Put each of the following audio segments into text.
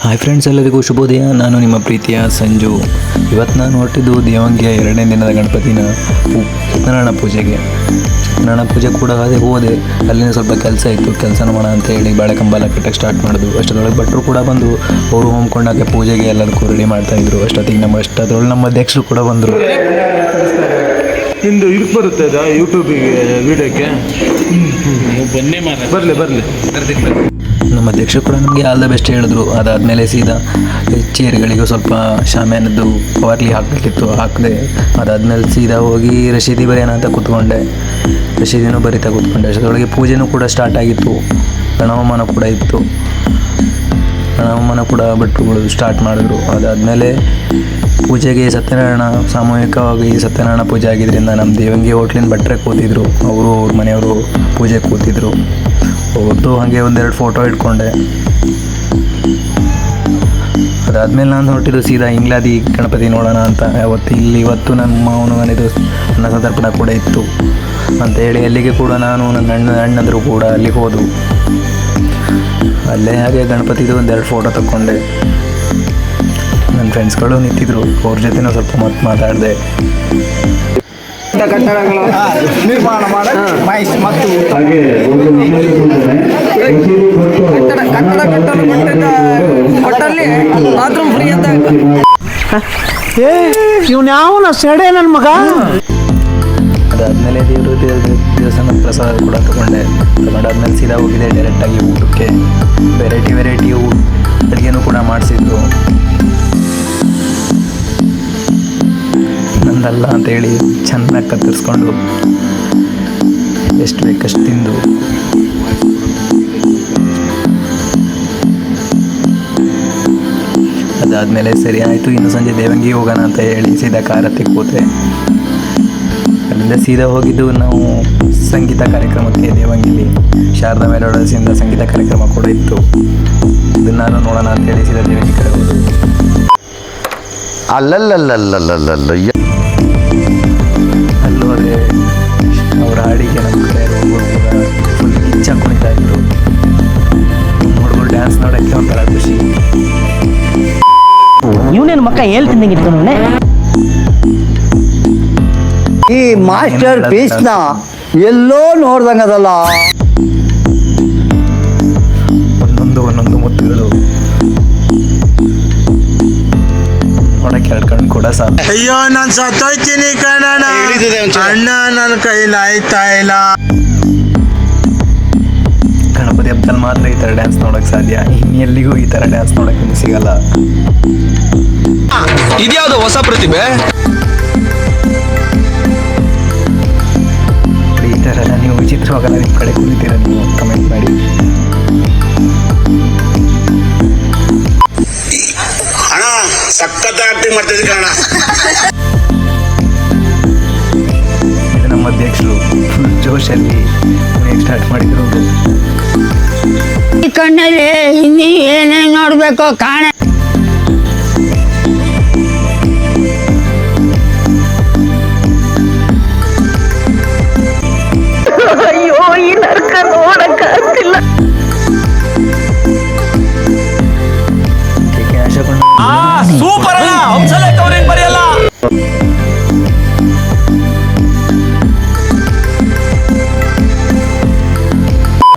Hi friends, ಎಲ್ಲರಿಗೂ ಶುಭೋದಯ. ನಾನು ನಿಮ್ಮ ಪ್ರೀತಿಯ ಸಂಜು. ಇವತ್ತು ನಾನು ಹೊರಟಿದ್ದು ದೇವಂಗಿಯ 2ನೇ ದಿನದ ಗಣಪತಿನ ಸತ್ಯನಾರಾಯಣ ಪೂಜೆಗೆ. ಸತ್ಯನಾರಾಯಣ ಪೂಜೆ ಕೂಡ ಹೋದೆ. ಅಲ್ಲಿನ ಸ್ವಲ್ಪ ಕೆಲಸ ಇತ್ತು, ಕೆಲಸನ ಮಾಡೋಣ ಅಂತ ಹೇಳಿ ಬಾಳೆಕಂಬ ಎಲ್ಲ ಕಟ್ಟಕ್ಕೆ ಸ್ಟಾರ್ಟ್ ಮಾಡಿದ್ರು. ಅಷ್ಟೊಳಗೆ ಭಟ್ರು ಕೂಡ ಬಂದು ಅವರು ಹೊಮ್ಕೊಂಡಾಗೆ ಪೂಜೆಗೆ ಎಲ್ಲದಕ್ಕೂ ರೆಡಿ ಮಾಡ್ತಾಯಿದ್ರು. ಅಷ್ಟೊತ್ತಿಗೆ ನಮ್ಮ ಅಧ್ಯಕ್ಷರು ಕೂಡ ಬಂದರು. ನಿಂದು ಇದಕ್ಕೆ ಬರುತ್ತೆ ಅದು ಯೂಟ್ಯೂಬಿಗೆ ವಿಡಿಯೋಕ್ಕೆ ಬರಲಿ. ನಮ್ಮ ಅಧ್ಯಕ್ಷರು ಕೂಡ ನಮಗೆ ಆಲ್ ದ ಬೆಸ್ಟ್ ಹೇಳಿದ್ರು. ಅದಾದಮೇಲೆ ಸೀದಾ ಚೇರ್ಗಳಿಗೂ ಸ್ವಲ್ಪ ಶಾಮಿಯಾನದ್ದು ಕವರ್ಲಿ ಹಾಕಬೇಕಿತ್ತು, ಹಾಕಿದೆ. ಅದಾದಮೇಲೆ ಸೀದಾ ಹೋಗಿ ರಶೀದಿ ಬರೆಯೋಣ ಅಂತ ಕೂತ್ಕೊಂಡೆ. ರಶೀದಿನೂ ಬರಿತಾ ಕೂತ್ಕೊಂಡೆ. ಅಷ್ಟರೊಳಗೆ ಪೂಜೆನೂ ಕೂಡ ಸ್ಟಾರ್ಟ್ ಆಗಿತ್ತು. ಗಣಹೋಮನ ಕೂಡ ಇತ್ತು. ಗಣಹೋಮನ ಕೂಡ ಭಟ್ರುಗಳು ಸ್ಟಾರ್ಟ್ ಮಾಡಿದ್ರು. ಅದಾದಮೇಲೆ ಪೂಜೆಗೆ ಸಾಮೂಹಿಕವಾಗಿ ಸತ್ಯನಾರಾಯಣ ಪೂಜೆ ಆಗಿದ್ದರಿಂದ ನಮ್ಮ ದೇವಂಗಿ ಹೋಟ್ಲಿನ ಭಟ್ರೆ ಕೂತಿದ್ರು. ಅವರು ಅವ್ರ ಮನೆಯವರು ಪೂಜೆ ಕೂತಿದ್ರು. ಅವ್ರದ್ದು ಹಾಗೆ ಒಂದೆರಡು ಫೋಟೋ ಇಟ್ಕೊಂಡೆ. ಅದಾದಮೇಲೆ ನಾನು ಹೊರಟಿದ್ದು ಸೀದಾ ಇಂಗ್ಲಾದಿ ಗಣಪತಿ ನೋಡೋಣ ಅಂತ. ಇವತ್ತು ನನ್ನ ಮಾವನು ಮನೆದು ಅನ್ನ ಸಂತರ್ಪಣೆ ಕೂಡ ಇತ್ತು ಅಂತ ಹೇಳಿ ಅಲ್ಲಿಗೆ ಕೂಡ ನಾನು ನನ್ನ ಅಣ್ಣಂದರು ಕೂಡ ಅಲ್ಲಿಗೆ ಹೋದವು. ಅಲ್ಲೇ ಹಾಗೆ ಗಣಪತಿದು ಒಂದೆರಡು ಫೋಟೋ ತಗೊಂಡೆ. ನನ್ನ ಫ್ರೆಂಡ್ಸ್ಗಳು ನಿಂತಿದ್ರು, ಅವ್ರ ಜೊತೆನೂ ಸ್ವಲ್ಪ ಮಾತಾಡಿದೆ. ಕಟ್ಟಡಗಳು ನಿರ್ಮಾಣ ಮತ್ತು ಬಾತ್ರೂಮ್ ಫ್ರೀ ಅಂತ ಇವ್ನು ಯಾವನ ಸೆಡೆ ನನ್ನ ಮಗ. ಅದಾದಮೇಲೆ ದೇವಸ್ಥಾನದ ಪ್ರಸಾದ ಕೂಡ ತಗೊಂಡಾದ್ಮೇಲೆ ಸೀದಾ ಹೋಗಿದೆ ಡೈರೆಕ್ಟಾಗಿ ಊಟಕ್ಕೆ. ವೆರೈಟಿ ಅಡುಗೆನೂ ಕೂಡ ಮಾಡಿಸಿದ್ರು. ನಂದಲ್ಲ ಅಂತೇಳಿ ಚೆನ್ನಾಗಿ ಕತ್ತರಿಸ್ಕೊಂಡು ಎಷ್ಟು ಬೇಕಷ್ಟು ತಿಂದು ಅದಾದಮೇಲೆ ಸರಿ ಆಯಿತು, ಇನ್ನು ಸಂಜೆ ದೇವಂಗಿ ಹೋಗೋಣ ಅಂತ ಹೇಳಿ ಸೀದಾ ಕಾರತ್ತೆ ಕೂತೆ. ಅಲ್ಲಿಂದ ಸೀದಾ ಹೋಗಿದ್ದು ನಾವು ಸಂಗೀತ ಕಾರ್ಯಕ್ರಮಕ್ಕೆ. ದೇವಂಗಿಲಿ ಶಾರದಾ ಮೆಲೋಡಿಯಿಂದ ಸಂಗೀತ ಕಾರ್ಯಕ್ರಮ ಕೂಡ ಇತ್ತು. ಇದನ್ನಾರು ನೋಡೋಣ ಅಂತೇಳಿ ಸೀದಾ ದೇವಂಗಿ ಕಡೆ ಹೋದ್ರು. ಅಲ್ಲೂ ಅದೇ ಅವ್ರ ಹಾಡಿಗೆ ನಮ್ಮ ಕಡೆ ಹುಡುಗರು ಕೂಡ ಫುಲ್ ಕಿಚ್ಚ ಕುಣಿತಾ ಇದ್ರು. ಹುಡುಗರು ಡ್ಯಾನ್ಸ್ ನೋಡೋಕ್ಕೆ ಒಂಥರ ಖುಷಿ. ಇವನೇನು ಮಕ್ಕ ಹೇಳ್ತಿದ್ದಂಗೆ ಇಟ್ಕೊಂಡೆ. ಈ ಮಾಸ್ಟರ್ ಪೀಸ್ನ ಎಲ್ಲೋ ನೋಡ್ದಂಗದಲ್ಲ. ಒಂದೊಂದು ಮುತ್ತುಗಳು ನೋಡಕ್ಕೆ ಹೇಳ್ಕೊಂಡು ಕೂಡ ಸಾಕು. ಅಯ್ಯೋ ನಾನು ಸತ್ತೋಯ್ತೀನಿ ಕಣಣ್ಣ, ಅಣ್ಣ ನನ್ನ ಕೈಲಾಯ್ತಾ ಇಲ್ಲ. ಗಣಪತಿ ಹಬ್ಬದಲ್ಲಿ ಮಾತ್ರ ಈ ಥರ ಡ್ಯಾನ್ಸ್ ನೋಡೋಕೆ ಸಾಧ್ಯ. ಇನ್ನೆಲ್ಲಿಗೂ ಈ ಥರ ಡ್ಯಾನ್ಸ್ ನೋಡೋಕೆ ಸಿಗಲ್ಲ. ಇದ್ಯಾವುದು ಹೊಸ ಪ್ರತಿಭೆ? ಈ ಥರ ನೀವು ವಿಚಿತ್ರವಾಗಲ್ಲ, ನಿಮ್ಮ ಕಡೆ ಕುಳಿತೀರ, ನೀವು ಕಮೆಂಟ್ ಮಾಡಿ. ಅಣ್ಣ ಸಖತ್ ಆಕ್ಟಿಂಗ್ ಮಾಡ್ತಿದ್ದೆ ಕಣ. ಇದು ನಮ್ಮ ಅಧ್ಯಕ್ಷರು ಫುಲ್ ಜೋಶಲ್ಲಿ ಸ್ಟಾರ್ಟ್ ಮಾಡಿದ್ರು. ಈ ಕಣ್ಣಲ್ಲಿ ಇನ್ನೀ ಏನೇನು ನೋಡ್ಬೇಕು ಕಾಣ. ಅಯ್ಯೋ, ಈ ನರ್ಕ ನೋಡಕ್ಕಾಗ್ತಿಲ್ಲ. ಸೂಪರ್ ಅಲ್ಲ, ಒಂದ್ಸಲ ಕವರಿಂಗ್ ಬರೆಯಲ್ಲ.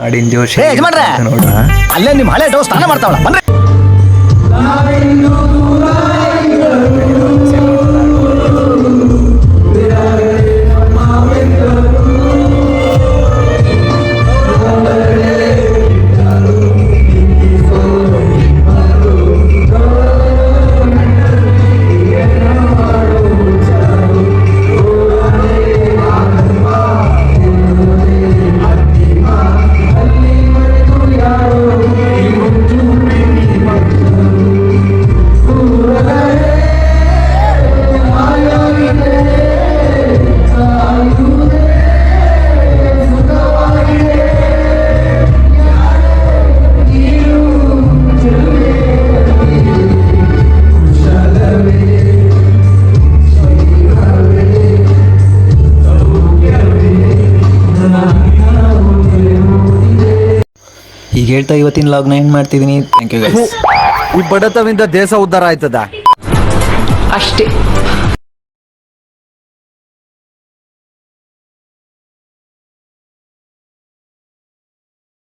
ಆಡಿನ ಜೋಶ್ ನೋಡ್ರ ಅಲ್ಲೇ ನಿಮ್ಮ ಹಳೆ ಡೋಸ್ ಸ್ನಾನ ಮಾಡ್ತಾವಳ ಬನ್ರಿ. ಈಗ ಹೇಳ್ತಾ ಇವತ್ತಿನ ಲಾಗ್ನ ಏನು ಮಾಡ್ತಿದ್ದೀನಿ. Thank you guys. ಈ ಬಡತವಿಂದ ದೇಶ ಉದ್ಧಾರ ಆಯ್ತದ ಅಷ್ಟೇ.